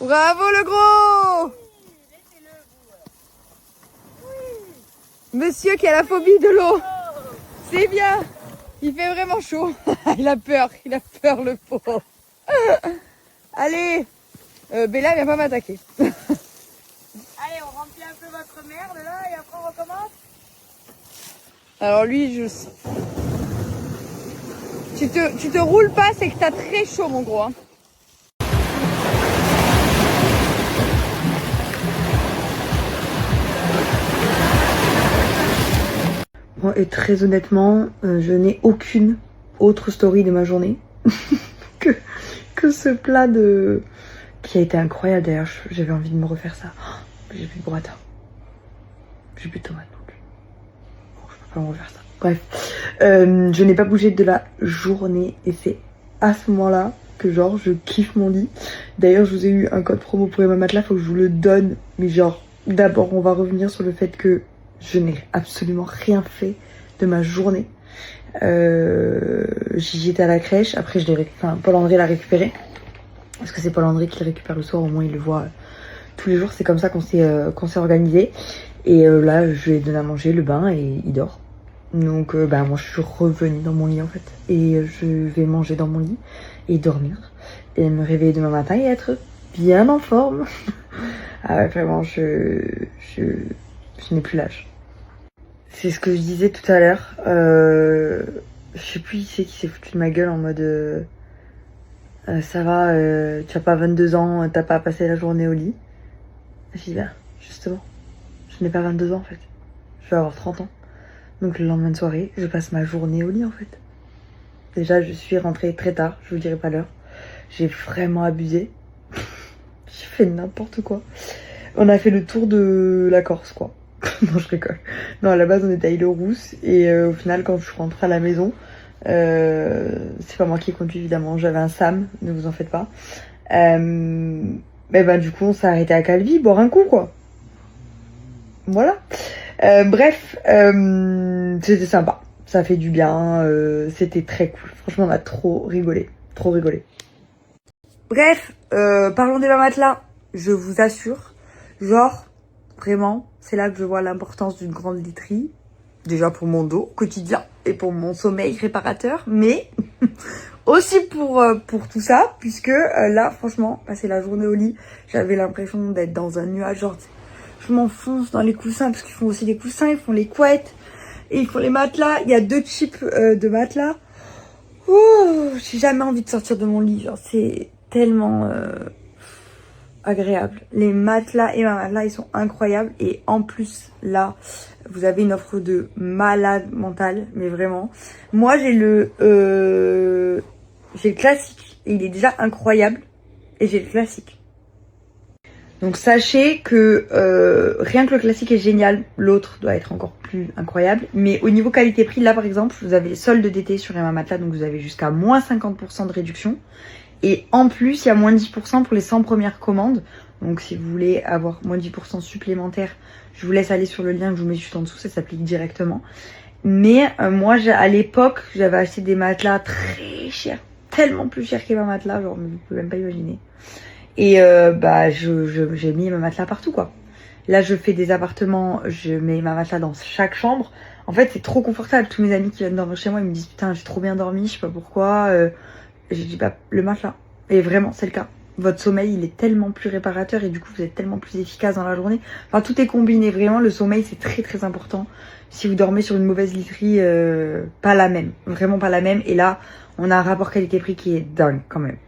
Bravo le gros. Monsieur qui a la phobie de l'eau. C'est bien. Il fait vraiment chaud. Il a peur le pauvre. Allez, Bella vient pas m'attaquer. Allez, on remplit un peu votre merde là et après on recommence. Alors lui, tu te roules pas, c'est que t'as très chaud mon gros. Hein. Bon, et très honnêtement, je n'ai aucune autre story de ma journée que ce plat qui a été incroyable. D'ailleurs, j'avais envie de me refaire ça. Oh, j'ai plus de burrata. J'ai plus de tomates non plus. Bon, je peux pas me refaire ça. Bref, je n'ai pas bougé de la journée et c'est à ce moment-là que genre je kiffe mon lit. D'ailleurs, je vous ai eu un code promo pour Emma Matelas, faut que je vous le donne. Mais genre, d'abord, on va revenir sur le fait que je n'ai absolument rien fait de ma journée. J'étais à la crèche, après Paul-André l'a récupéré. Parce que c'est Paul-André qui le récupère le soir, au moins il le voit tous les jours. C'est comme ça qu'on s'est organisé. Et là, je lui ai donné à manger, le bain, et il dort. Donc moi je suis revenue dans mon lit en fait. Et je vais manger dans mon lit et dormir. Et me réveiller demain matin et être bien en forme. Ah ouais, vraiment, je n'ai plus l'âge. C'est ce que je disais tout à l'heure. Je sais plus qui s'est foutu de ma gueule en mode ça va, tu as pas 22 ans, t'as pas passé la journée au lit. Je dis bah justement, je n'ai pas 22 ans en fait. Je vais avoir 30 ans. Donc le lendemain de soirée, je passe ma journée au lit en fait. Déjà, je suis rentrée très tard, je vous dirai pas l'heure. J'ai vraiment abusé. J'ai fait n'importe quoi. On a fait le tour de la Corse quoi. Non, je rigole. Non, à la base, on était à Île-aux-Rousses. Et au final, quand je suis rentrée à la maison, c'est pas moi qui ai conduit, évidemment. J'avais un Sam, ne vous en faites pas. Du coup, on s'est arrêté à Calvi, boire un coup, quoi. Voilà. Bref, c'était sympa. Ça fait du bien. C'était très cool. Franchement, on a trop rigolé. Trop rigolé. Bref, parlons des matelas. Je vous assure, genre, vraiment, c'est là que je vois l'importance d'une grande literie. Déjà pour mon dos quotidien et pour mon sommeil réparateur, mais aussi pour tout ça, puisque là, franchement, passer la journée au lit, j'avais l'impression d'être dans un nuage. Genre, je m'enfonce dans les coussins, parce qu'ils font aussi les coussins, ils font les couettes, et ils font les matelas. Il y a 2 types de matelas. Oh, j'ai jamais envie de sortir de mon lit, genre, c'est tellement agréable. Les matelas et ma matelas, ils sont incroyables. Et en plus, là, vous avez une offre de malade mentale, mais vraiment. Moi, j'ai le classique et il est déjà incroyable. Et j'ai le classique. Donc sachez que rien que le classique est génial, l'autre doit être encore plus incroyable. Mais au niveau qualité-prix, là par exemple, vous avez les soldes d'été sur Emma Matelas, donc vous avez jusqu'à moins 50% de réduction. Et en plus, il y a moins 10% pour les 100 premières commandes. Donc si vous voulez avoir moins 10% supplémentaire, je vous laisse aller sur le lien que je vous mets juste en dessous, ça s'applique directement. Mais moi, à l'époque, j'avais acheté des matelas très chers, tellement plus chers qu'Emma Matelas, genre vous pouvez même pas imaginer. Et j'ai mis ma matelas partout quoi. Là, je fais des appartements, je mets ma matelas dans chaque chambre. En fait, c'est trop confortable. Tous mes amis qui viennent dormir chez moi, ils me disent putain, j'ai trop bien dormi, je sais pas pourquoi. J'ai dit bah le matelas. Et vraiment, c'est le cas. Votre sommeil, il est tellement plus réparateur et du coup, vous êtes tellement plus efficace dans la journée. Enfin, tout est combiné. Vraiment, le sommeil, c'est très très important. Si vous dormez sur une mauvaise literie, pas la même. Vraiment pas la même. Et là, on a un rapport qualité-prix qui est dingue quand même.